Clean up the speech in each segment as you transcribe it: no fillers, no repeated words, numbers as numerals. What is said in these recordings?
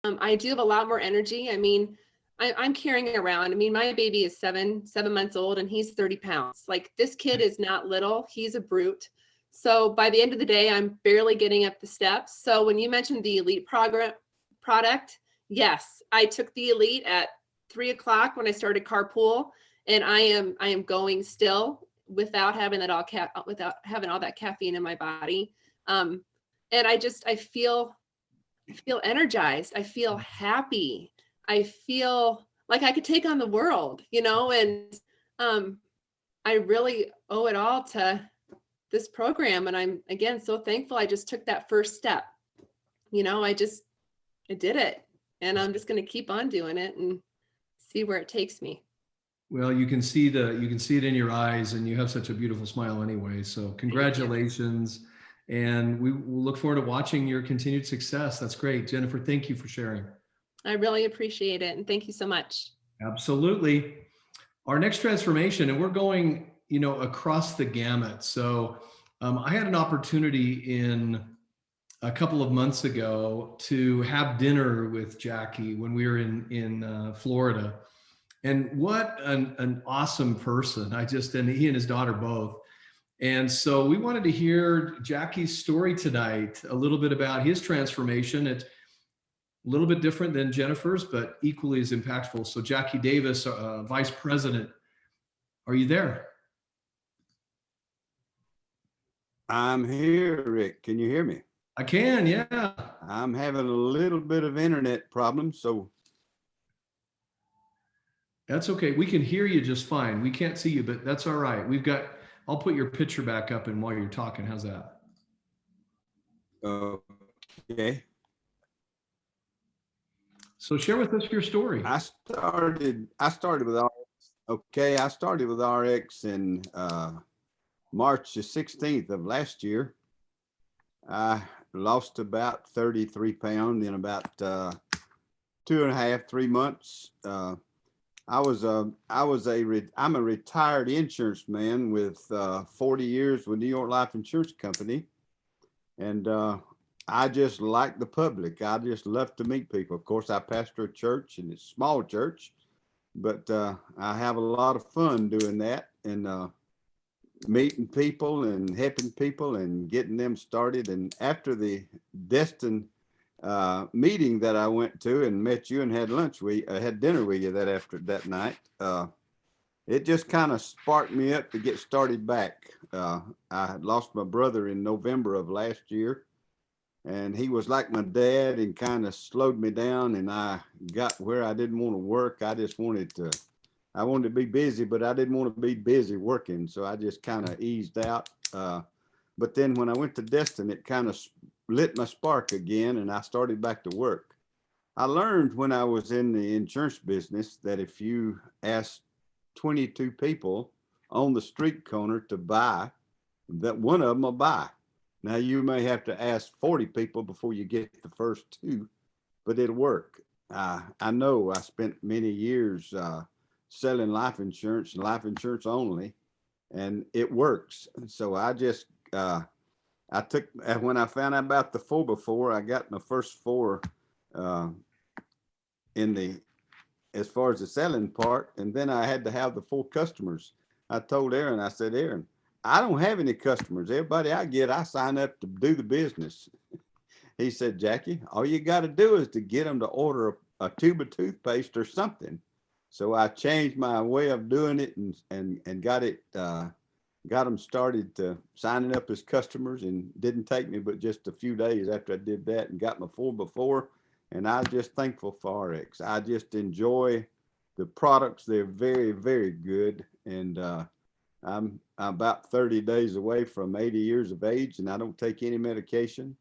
I do have a lot more energy. I mean, I'm carrying around. I mean, my baby is seven months old, and he's 30 pounds. Like, this kid is not little. He's a brute. So by the end of the day, I'm barely getting up the steps. So when you mentioned the Elite product, yes, I took the Elite at 3 o'clock when I started carpool, and I am going still without having without having all that caffeine in my body. Um, and I feel energized. I feel happy. I feel like I could take on the world, and um, I really owe it all to this program. And I'm, again, so thankful I just took that first step. I did it, and I'm just going to keep on doing it and see where it takes me. Well, you can see it in your eyes, and you have such a beautiful smile anyway. So congratulations. And we will look forward to watching your continued success. That's great. Jennifer, thank you for sharing. I really appreciate it. And thank you so much. Absolutely. Our next transformation, and we're going, across the gamut. So I had an opportunity in a couple of months ago to have dinner with Jackie when we were in Florida. And what an awesome person. And he and his daughter both. And so we wanted to hear Jackie's story tonight, a little bit about his transformation. It's a little bit different than Jennifer's, but equally as impactful. So Jackie Davis, Vice President, are you there? I'm here, Rick. Can you hear me? I can, yeah. I'm having a little bit of internet problem, so. That's okay. We can hear you just fine. We can't see you, but that's all right. I'll put your picture back up and while you're talking. How's that? Okay. So share with us your story. I started with RX. Okay, I started with RX in March the 16th of last year. I lost about 33 pounds in about 2.5, 3 months. I'm a retired insurance man with 40 years with New York Life Insurance Company. And I just like the public. I just love to meet people. Of course, I pastor a church, and it's a small church, but I have a lot of fun doing that and meeting people and helping people and getting them started. And after the Destin meeting that I went to and met you and had lunch, had dinner with you that night. It just kind of sparked me up to get started back. I had lost my brother in November of last year, and he was like my dad and kind of slowed me down, and I got where I didn't want to work. I wanted to be busy, but I didn't want to be busy working. So I just kind of eased out. But then when I went to Destin, it kind of lit my spark again, and I started back to work. I learned when I was in the insurance business that if you ask 22 people on the street corner to buy, that one of them will buy. Now you may have to ask 40 people before you get the first two, but it'll work. I know I spent many years selling life insurance only, and it works. So I just when I found out about the 4x4, I got my first 4 as far as the selling part. And then I had to have the 4 customers. I told Aaron, I said, Aaron, I don't have any customers. Everybody I sign up to do the business. He said, Jackie, all you got to do is to get them to order a tube of toothpaste or something. So I changed my way of doing it and got them started to signing up as customers, and didn't take me but just a few days after I did that and got my 4x4. And I'm just thankful for RX. I just enjoy the products. They're very, very good. And I'm about 30 days away from 80 years of age, and I don't take any medication.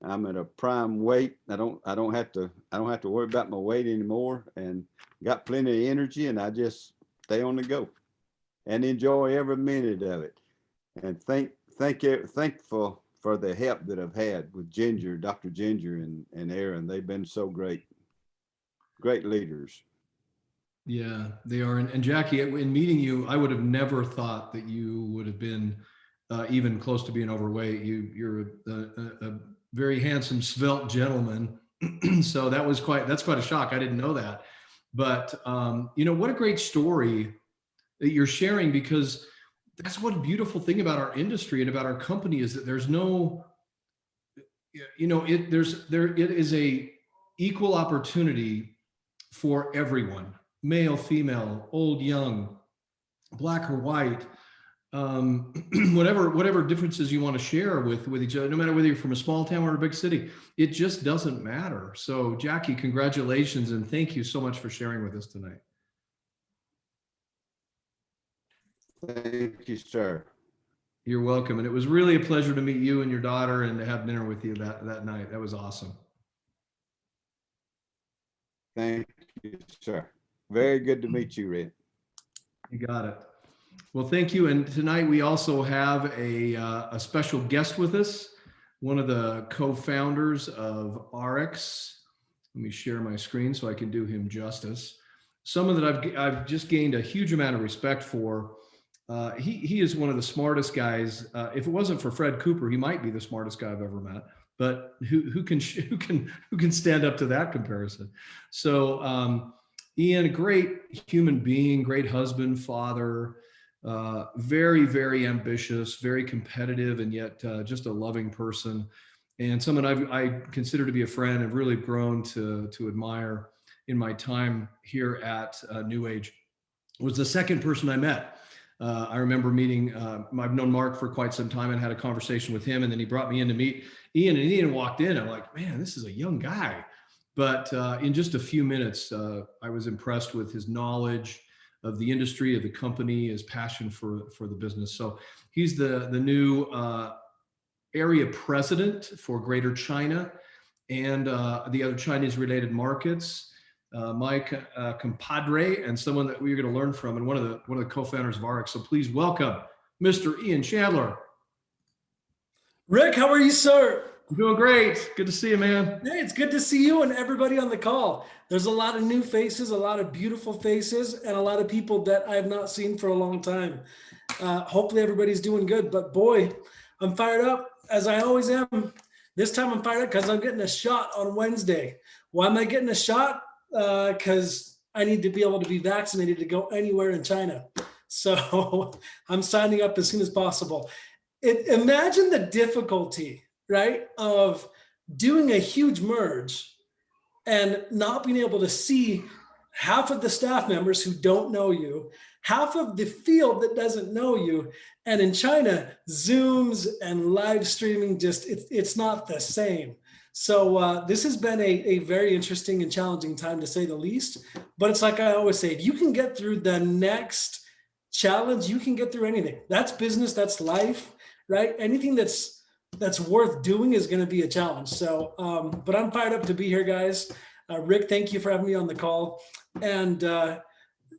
I'm at a prime weight. I don't have to worry about my weight anymore, and got plenty of energy, and I just stay on the go and enjoy every minute of it. And thankful for the help that I've had with Dr. Ginger and Aaron. They've been so great leaders. Yeah, they are. And Jackie, in meeting you, I would have never thought that you would have been even close to being overweight. You're a very handsome, svelte gentleman. So that's quite a shock. I didn't know that. But, what a great story that you're sharing, because that's what a beautiful thing about our industry and about our company is that there's no, it is a equal opportunity for everyone, male, female, old, young, black or white, whatever differences you want to share with each other, no matter whether you're from a small town or a big city, it just doesn't matter. So Jackie, congratulations. And thank you so much for sharing with us tonight. Thank you, sir. You're welcome. And it was really a pleasure to meet you and your daughter and to have dinner with you that night. That was awesome. Thank you, sir. Very good to meet you, Red. You got it. Well, thank you. And tonight we also have a special guest with us, one of the co-founders of RX. Let me share my screen so I can do him justice. Someone that I've just gained a huge amount of respect for. He is one of the smartest guys. If it wasn't for Fred Cooper, he might be the smartest guy I've ever met. But who can stand up to that comparison? So Ian, a great human being, great husband, father, very, very ambitious, very competitive, and yet just a loving person, and someone I consider to be a friend and really grown to admire in my time here at NewAge. Was the second person I met. I remember meeting, I've known Mark for quite some time and had a conversation with him, and then he brought me in to meet Ian, and Ian walked in. I'm like, man, this is a young guy. But in just a few minutes, I was impressed with his knowledge of the industry, of the company, his passion for the business. So he's the new area president for Greater China and the other Chinese related markets. My compadre and someone that we're going to learn from, and one of the co-founders of RX. So please welcome Mr. Ian Chandler. Rick, how are you, sir? I'm doing great. Good to see you, man. Hey, it's good to see you and everybody on the call. There's a lot of new faces, a lot of beautiful faces, and a lot of people that I have not seen for a long time. Hopefully everybody's doing good, but boy, I'm fired up as I always am. This time I'm fired up because I'm getting a shot on Wednesday. Why am I getting a shot? Because I need to be able to be vaccinated to go anywhere in China. So I'm signing up as soon as possible. Imagine the difficulty, right, of doing a huge merge and not being able to see half of the staff members who don't know you, half of the field that doesn't know you. And in China, Zooms and live streaming, it's not the same. So this has been a very interesting and challenging time, to say the least. But it's like I always say, if you can get through the next challenge, you can get through anything. That's business, that's life, right? Anything that's worth doing is going to be a challenge. So, but I'm fired up to be here, guys. Rick, thank you for having me on the call. And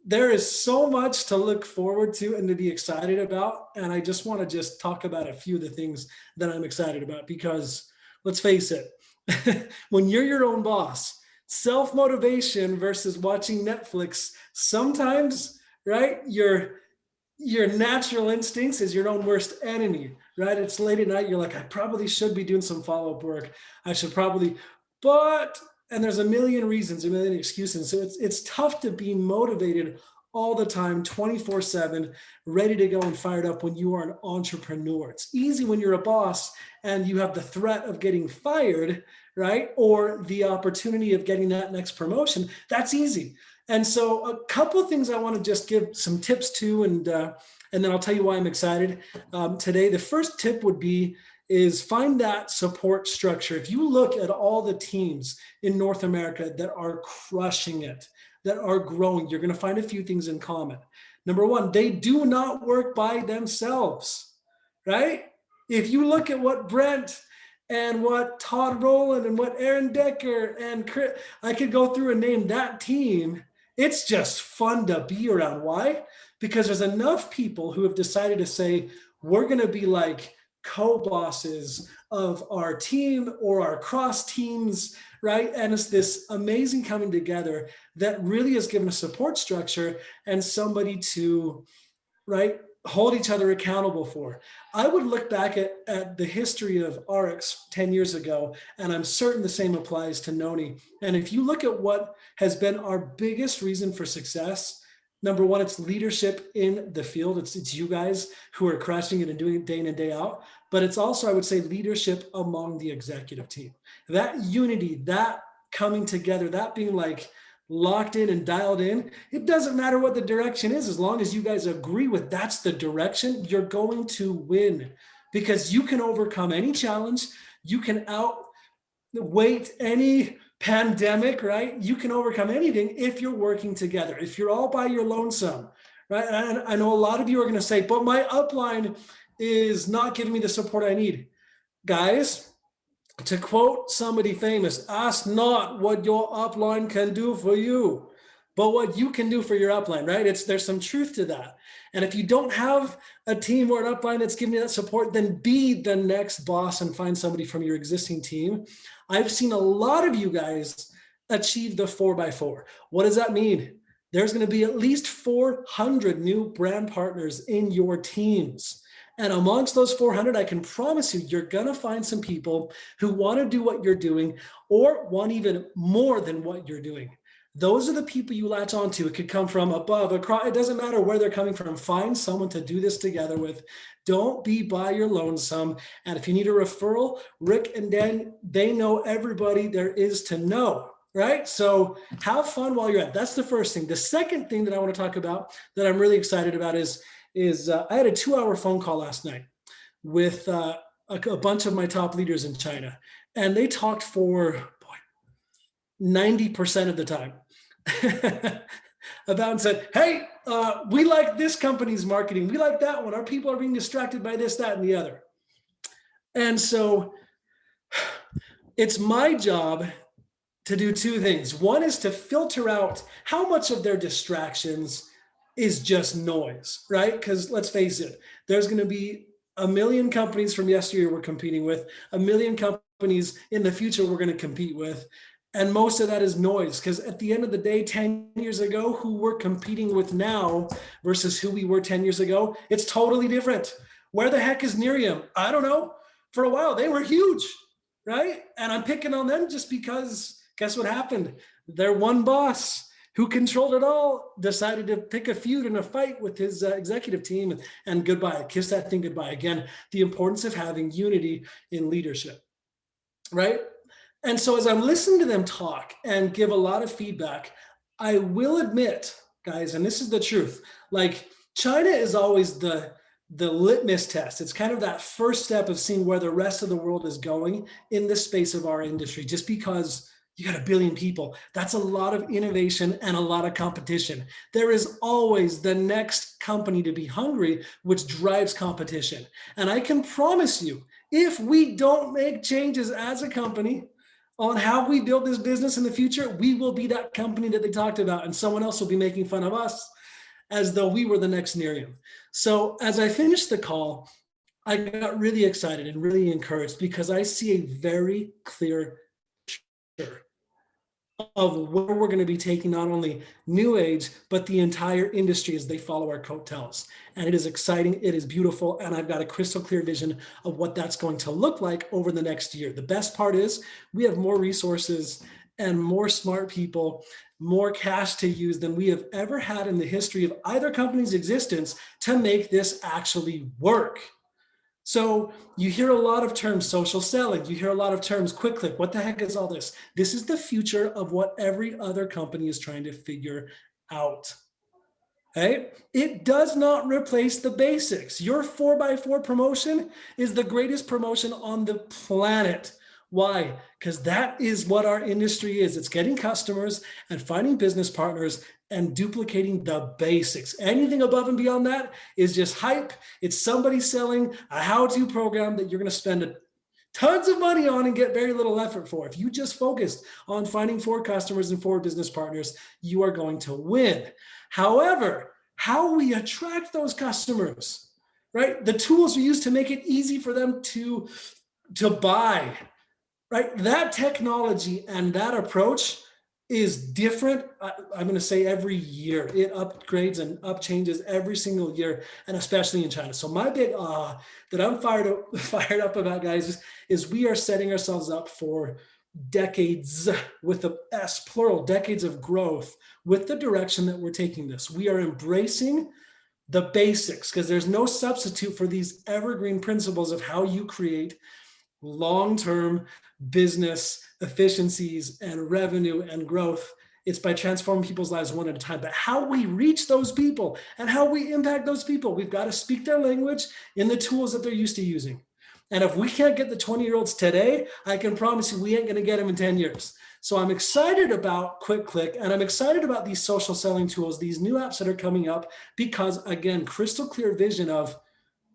there is so much to look forward to and to be excited about. And I just want to talk about a few of the things that I'm excited about, because let's face it, when you're your own boss, self-motivation versus watching Netflix, sometimes, right, your natural instincts is your own worst enemy, right? It's late at night. You're like, I probably should be doing some follow-up work. I should probably, and there's a million reasons, a million excuses. So it's tough to be motivated all the time, 24/7, ready to go and fired up when you are an entrepreneur. It's easy when you're a boss and you have the threat of getting fired, right? Or the opportunity of getting that next promotion. That's easy. And so a couple of things I want to just give some tips to, and then I'll tell you why I'm excited today. The first tip is find that support structure. If you look at all the teams in North America that are crushing it, that are growing, you're going to find a few things in common. Number one, they do not work by themselves, right? If you look at what Brent and what Todd Rowland and what Aaron Decker and Chris, I could go through and name that team. It's just fun to be around. Why? Because there's enough people who have decided to say, we're going to be like co-bosses of our team or our cross teams, right? And it's this amazing coming together that really has given a support structure and somebody to, right, hold each other accountable for. I would look back at the history of RX 10 years ago, and I'm certain the same applies to Noni. And if you look at what has been our biggest reason for success, number one, it's leadership in the field. It's you guys who are crushing it and doing it day in and day out. But it's also, I would say, leadership among the executive team. That unity, that coming together, that being like locked in and dialed in. It doesn't matter what the direction is, as long as you guys agree with that's the direction, you're going to win, because you can overcome any challenge. You can outweight any pandemic, right? You can overcome anything if you're working together. If you're all by your lonesome, right? And I know a lot of you are going to say, but my upline is not giving me the support I need. Guys, to quote somebody famous, ask not what your upline can do for you, but what you can do for your upline, right? There's some truth to that. And if you don't have a team or an upline that's giving you that support, then be the next boss and find somebody from your existing team. I've seen a lot of you guys achieve the 4x4. What does that mean? There's going to be at least 400 new brand partners in your teams. And amongst those 400, I can promise you, you're going to find some people who want to do what you're doing or want even more than what you're doing. Those are the people you latch onto. It could come from above, across. It doesn't matter where they're coming from. Find someone to do this together with. Don't be by your lonesome. And if you need a referral, Rick and Dan, they know everybody there is to know, right? So have fun while you're at it. That's the first thing. The second thing that I want to talk about that I'm really excited about is I had a 2-hour phone call last night with a bunch of my top leaders in China, and they talked for 90% of the time about and said, hey, we like this company's marketing. We like that one. Our people are being distracted by this, that, and the other. And so it's my job to do two things. One is to filter out how much of their distractions is just noise, right? Because let's face it, there's going to be a million companies from yesteryear we're competing with, a million companies in the future we're going to compete with. And most of that is noise, because at the end of the day, 10 years ago, who we're competing with now versus who we were 10 years ago, it's totally different. Where the heck is Nerium? I don't know. For a while, they were huge, right? And I'm picking on them just because guess what happened? Their one boss who controlled it all decided to pick a feud and a fight with his executive team, and goodbye, kiss that thing goodbye. Again, the importance of having unity in leadership, right? And so as I'm listening to them talk and give a lot of feedback, I will admit, guys, and this is the truth, like China is always the litmus test. It's kind of that first step of seeing where the rest of the world is going in the space of our industry, just because you got 1 billion people. That's a lot of innovation and a lot of competition. There is always the next company to be hungry, which drives competition. And I can promise you, if we don't make changes as a company on how we build this business in the future, we will be that company that they talked about, and someone else will be making fun of us as though we were the next Nerium. So as I finished the call, I got really excited and really encouraged, because I see a very clear picture of where we're going to be taking not only NewAge, but the entire industry as they follow our coattails. And it is exciting, it is beautiful, and I've got a crystal clear vision of what that's going to look like over the next year. The best part is we have more resources and more smart people, more cash to use than we have ever had in the history of either company's existence to make this actually work. So you hear a lot of terms, social selling, you hear a lot of terms, quick click. What the heck is all this? This is the future of what every other company is trying to figure out. Okay? It does not replace the basics. Your 4x4 promotion is the greatest promotion on the planet. Why? Because that is what our industry is. It's getting customers and finding business partners and duplicating the basics. Anything above and beyond that is just hype. It's somebody selling a how-to program that you're going to spend tons of money on and get very little effort for. If you just focused on finding 4 customers and 4 business partners, you are going to win. However, how we attract those customers, right? The tools we use to make it easy for them to buy, right? That technology and that approach is different. I'm going to say every year it upgrades and up changes every single year, and especially in China. So my big that I'm fired up about, guys, is we are setting ourselves up for decades, with a S plural, decades of growth with the direction that we're taking this. We are embracing the basics, because there's no substitute for these evergreen principles of how you create long-term business efficiencies and revenue and growth. It's by transforming people's lives one at a time. But how we reach those people and how we impact those people, we've got to speak their language in the tools that they're used to using. And if we can't get the 20-year-olds today, I can promise you we ain't going to get them in 10 years. So I'm excited about Quick Click, and I'm excited about these social selling tools, these new apps that are coming up, because again, crystal clear vision of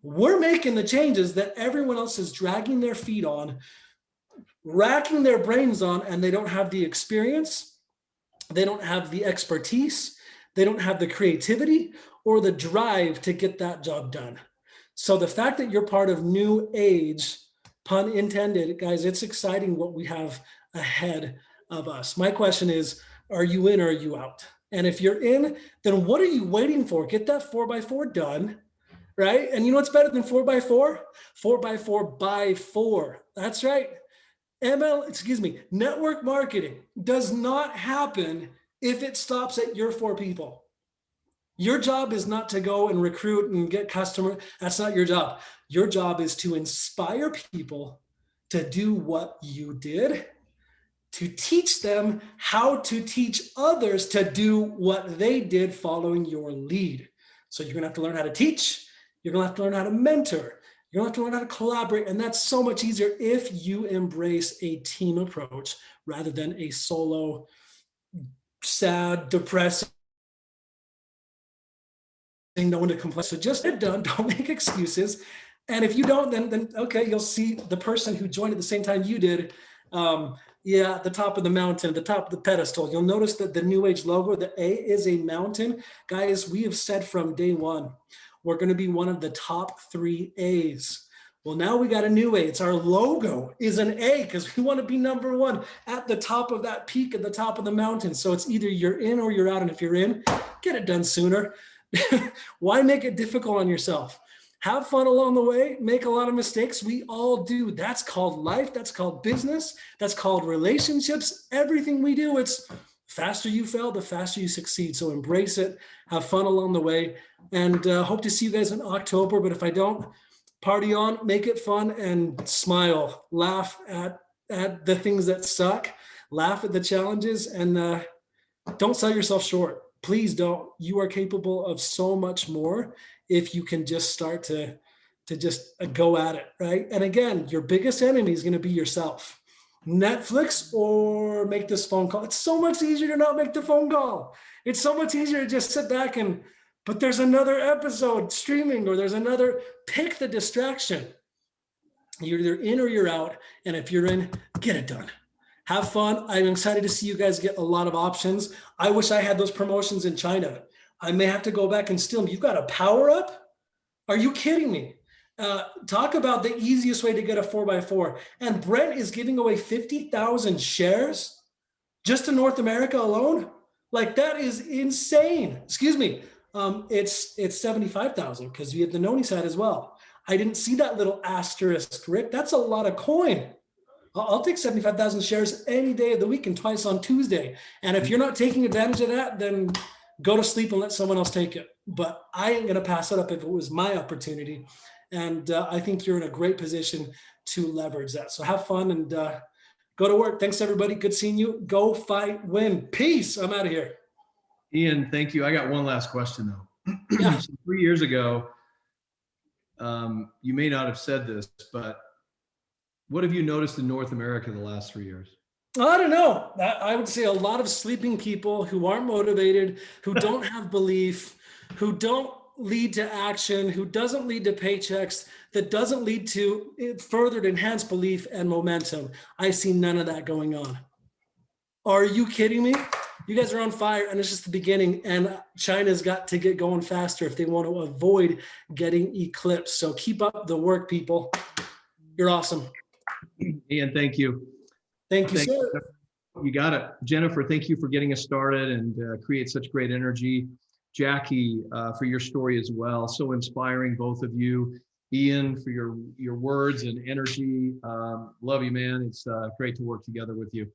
we're making the changes that everyone else is dragging their feet on, racking their brains on, and they don't have the experience, they don't have the expertise, they don't have the creativity or the drive to get that job done. So the fact that you're part of NewAge, pun intended, guys, it's exciting what we have ahead of us. My question is, are you in or are you out? And if you're in, then what are you waiting for? Get that 4x4 done, right? And you know what's better than 4x4? 4x4 by 4. That's right. Network marketing does not happen if it stops at your 4 people. Your job is not to go and recruit and get customers. That's not your job. Your job is to inspire people to do what you did, to teach them how to teach others to do what they did following your lead. So you're going to have to learn how to teach. You're going to have to learn how to mentor. You're going to have to learn how to collaborate. And that's so much easier if you embrace a team approach rather than a solo, sad, depressing, no one to complain. So just get it done. Don't make excuses. And if you don't, then okay, you'll see the person who joined at the same time you did. At the top of the mountain, the top of the pedestal. You'll notice that the NewAge logo, the A is a mountain. Guys, we have said from day one, we're going to be one of the top 3 A's. Well, now we got a new A. It's our logo is an A because we want to be number 1 at the top of that peak at the top of the mountain. So it's either you're in or you're out. And if you're in, get it done sooner. Why make it difficult on yourself? Have fun along the way, make a lot of mistakes. We all do. That's called life. That's called business. That's called relationships. Everything we do, it's faster you fail, the faster you succeed. So embrace it, have fun along the way, and hope to see you guys in October. But if I don't, party on, make it fun, and smile. Laugh at the things that suck. Laugh at the challenges, and don't sell yourself short. Please don't. You are capable of so much more if you can just start to just go at it, right? And again, your biggest enemy is going to be yourself. Netflix or make this phone call. It's so much easier to not make the phone call. It's so much easier to just sit back but there's another episode streaming, or there's another, pick the distraction. You're either in or you're out. And if you're in, get it done. Have fun. I'm excited to see you guys get a lot of options. I wish I had those promotions in China. I may have to go back and steal them. You've got a power up? Are you kidding me? Talk about the easiest way to get a 4x4. And Brent is giving away 50,000 shares just in North America alone. Like, that is insane. Excuse me. It's 75,000 because you have the Noni side as well. I didn't see that little asterisk, Rick. That's a lot of coin. I'll take 75,000 shares any day of the week and twice on Tuesday. And if you're not taking advantage of that, then go to sleep and let someone else take it. But I ain't going to pass it up if it was my opportunity. And I think you're in a great position to leverage that. So have fun and go to work. Thanks, everybody. Good seeing you. Go fight, win. Peace. I'm out of here. Ian, thank you. I got one last question, though. Yeah. So 3 years ago, you may not have said this, but what have you noticed in North America in the last 3 years? I don't know. I would say a lot of sleeping people who aren't motivated, who don't have belief, who don't lead to action, who doesn't lead to paychecks, that doesn't lead to further enhanced belief and momentum. I see none of that going on. Are you kidding me? You guys are on fire, and it's just the beginning, and China's got to get going faster if they want to avoid getting eclipsed. So keep up the work, people. You're awesome. Ian, thank you. Thank you, sir. You got it. Jennifer, thank you for getting us started and create such great energy. Jackie, for your story as well. So inspiring, both of you. Ian, for your words and energy. Love you, man. It's great to work together with you.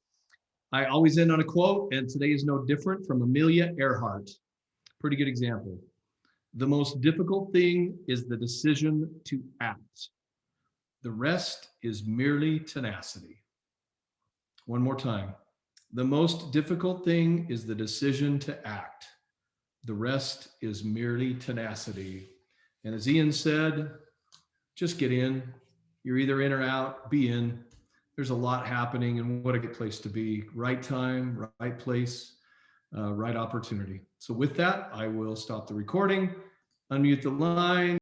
I always end on a quote, and today is no different, from Amelia Earhart. Pretty good example. The most difficult thing is the decision to act. The rest is merely tenacity. One more time. The most difficult thing is the decision to act. The rest is merely tenacity. And as Ian said, just get in. You're either in or out, be in. There's a lot happening, and what a good place to be. Right time, right place, right opportunity. So with that, I will stop the recording, unmute the line.